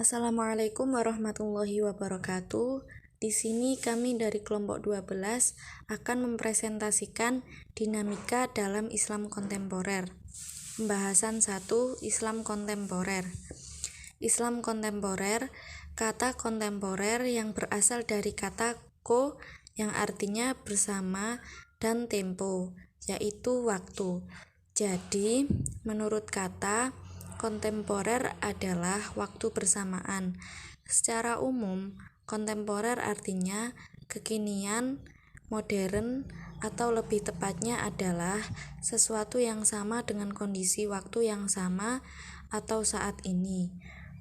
Assalamualaikum warahmatullahi wabarakatuh. Di sini kami dari kelompok 12 akan mempresentasikan dinamika dalam Islam kontemporer. Pembahasan 1, Islam kontemporer. Islam kontemporer, kata kontemporer yang berasal dari kata ko yang artinya bersama dan tempo, yaitu waktu. Jadi, menurut kata kontemporer adalah waktu bersamaan. Secara umum, kontemporer artinya kekinian, modern, atau lebih tepatnya adalah sesuatu yang sama dengan kondisi waktu yang sama atau saat ini.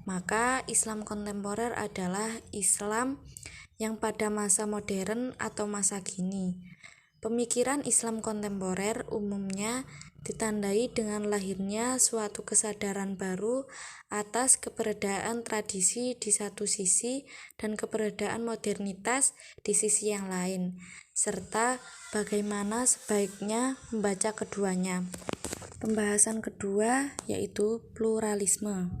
Maka Islam kontemporer adalah Islam yang pada masa modern atau masa kini. Pemikiran Islam kontemporer umumnya ditandai dengan lahirnya suatu kesadaran baru atas keberadaan tradisi di satu sisi dan keberadaan modernitas di sisi yang lain, serta bagaimana sebaiknya membaca keduanya. Pembahasan kedua yaitu pluralisme.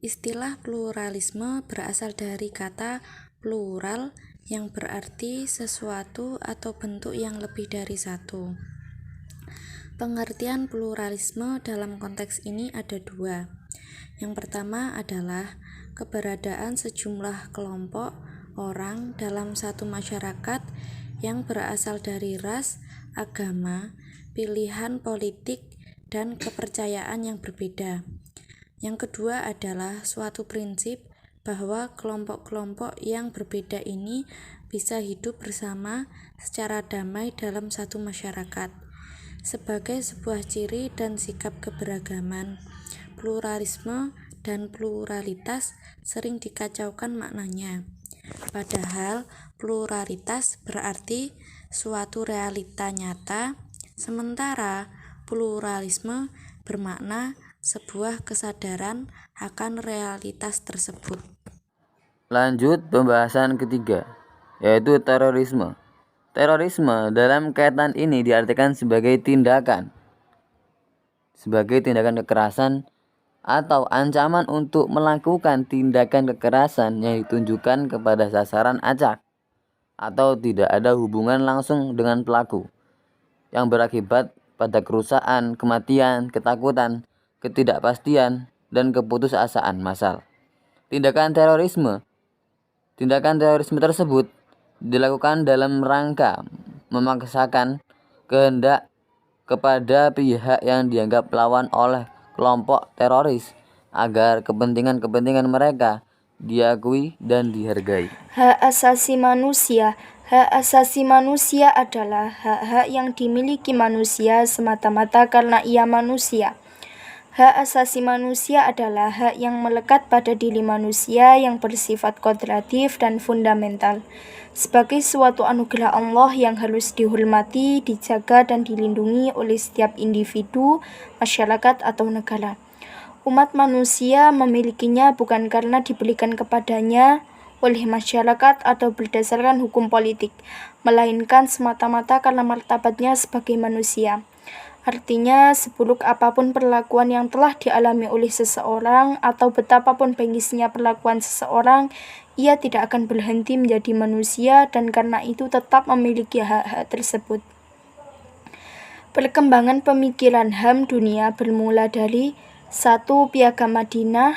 Istilah pluralisme berasal dari kata plural yang berarti sesuatu atau bentuk yang lebih dari satu. Pengertian pluralisme dalam konteks ini ada dua. Yang pertama adalah keberadaan sejumlah kelompok orang dalam satu masyarakat yang berasal dari ras, agama, pilihan politik, dan kepercayaan yang berbeda. Yang kedua adalah suatu prinsip bahwa kelompok-kelompok yang berbeda ini bisa hidup bersama secara damai dalam satu masyarakat. Sebagai sebuah ciri dan sikap keberagaman, pluralisme dan pluralitas sering dikacaukan maknanya. Padahal pluralitas berarti suatu realita nyata, sementara pluralisme bermakna sebuah kesadaran akan realitas tersebut. Lanjut pembahasan ketiga, yaitu terorisme. Terorisme dalam kaitan ini diartikan sebagai tindakan kekerasan atau ancaman untuk melakukan tindakan kekerasan yang ditunjukkan kepada sasaran acak atau tidak ada hubungan langsung dengan pelaku, yang berakibat pada kerusakan, kematian, ketakutan, ketidakpastian, dan keputusasaan massal. Tindakan terorisme tersebut dilakukan dalam rangka memaksakan kehendak kepada pihak yang dianggap lawan oleh kelompok teroris agar kepentingan mereka diakui dan dihargai. Hak asasi manusia. Hak asasi manusia adalah hak-hak yang dimiliki manusia semata-mata karena ia manusia. Hak asasi manusia adalah hak yang melekat pada diri manusia yang bersifat kodratif dan fundamental, sebagai suatu anugerah Allah yang harus dihormati, dijaga, dan dilindungi oleh setiap individu, masyarakat, atau negara. Umat manusia memilikinya bukan karena diberikan kepadanya oleh masyarakat atau berdasarkan hukum politik, melainkan semata-mata karena martabatnya sebagai manusia. Artinya, seburuk apapun perlakuan yang telah dialami oleh seseorang atau betapapun bengisnya perlakuan seseorang, ia tidak akan berhenti menjadi manusia dan karena itu tetap memiliki hak-hak tersebut. Perkembangan pemikiran HAM dunia bermula dari 1. Piagam Madinah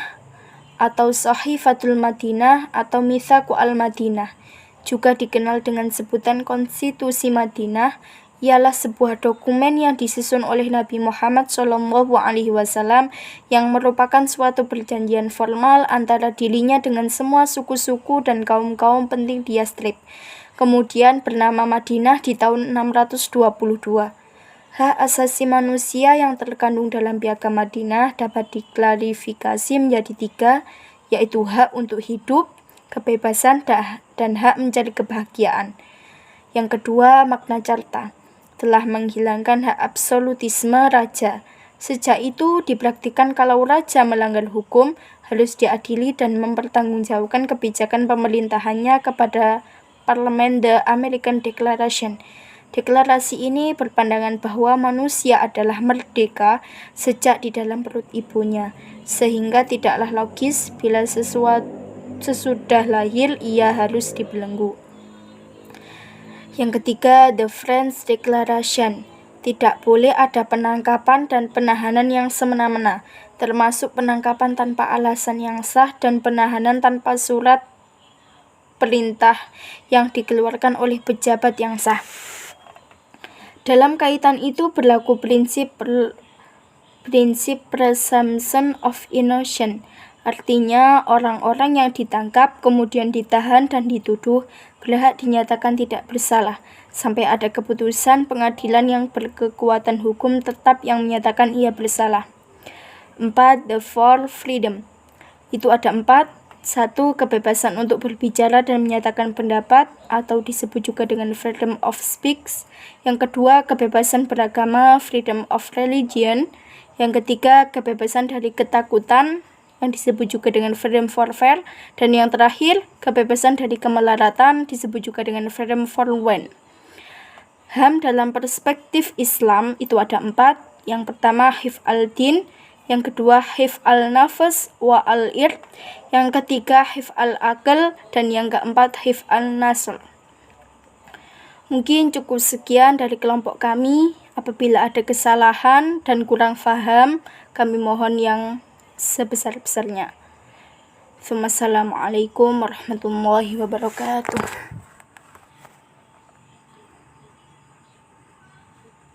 atau Sahifatul Madinah atau Mitsaqu al-Madinah, juga dikenal dengan sebutan Konstitusi Madinah, ialah sebuah dokumen yang disusun oleh Nabi Muhammad SAW yang merupakan suatu perjanjian formal antara dirinya dengan semua suku-suku dan kaum-kaum penting di Yastrib. Kemudian bernama Madinah di tahun 622. Hak asasi manusia yang terkandung dalam Piagam Madinah dapat diklarifikasi menjadi 3, yaitu hak untuk hidup, kebebasan, dan hak mencari kebahagiaan. Yang kedua, Magna Carta telah menghilangkan hak absolutisme raja. Sejak itu dipraktikkan kalau raja melanggar hukum, harus diadili dan mempertanggungjawabkan kebijakan pemerintahannya kepada Parlemen The American Declaration. Deklarasi ini berpandangan bahwa manusia adalah merdeka sejak di dalam perut ibunya, sehingga tidaklah logis bila sesudah lahir ia harus dibelenggu. Yang ketiga, The French Declaration. Tidak boleh ada penangkapan dan penahanan yang semena-mena, termasuk penangkapan tanpa alasan yang sah dan penahanan tanpa surat perintah yang dikeluarkan oleh pejabat yang sah. Dalam kaitan itu berlaku prinsip presumption of innocence. Artinya, orang-orang yang ditangkap, kemudian ditahan dan dituduh berhak dinyatakan tidak bersalah, sampai ada keputusan pengadilan yang berkekuatan hukum tetap yang menyatakan ia bersalah. 4. The Four Freedom. Itu ada 4. 1. Kebebasan untuk berbicara dan menyatakan pendapat, atau disebut juga dengan freedom of speech. Yang kedua, kebebasan beragama, freedom of religion. Yang ketiga, kebebasan dari ketakutan, yang disebut juga dengan freedom for fear. Dan yang terakhir, kebebasan dari kemelaratan, disebut juga dengan freedom for want. HAM dalam perspektif Islam itu ada 4. Yang pertama, hifz al-din. Yang kedua, hifz al-nafs wa al-ird. Yang ketiga, hifz al-aql. Dan yang keempat, hifz al-nasl. Mungkin cukup sekian dari kelompok kami. Apabila ada kesalahan dan kurang paham, kami mohon yang sebesar-besarnya. Assalamualaikum warahmatullahi wabarakatuh.